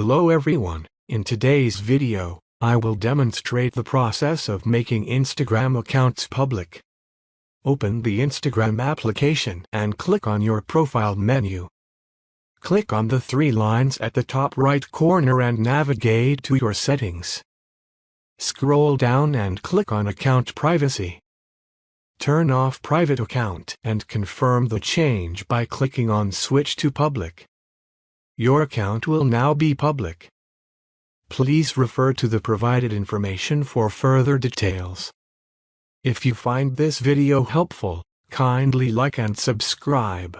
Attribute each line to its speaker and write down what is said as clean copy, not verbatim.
Speaker 1: Hello everyone, in today's video, I will demonstrate the process of making Instagram accounts public. Open the Instagram application and click on your profile menu. Click on the three lines at the top right corner and navigate to your settings. Scroll down and click on Account Privacy. Turn off Private Account and confirm the change by clicking on Switch to Public. Your account will now be public. Please refer to the provided information for further details. If you find this video helpful, kindly like and subscribe.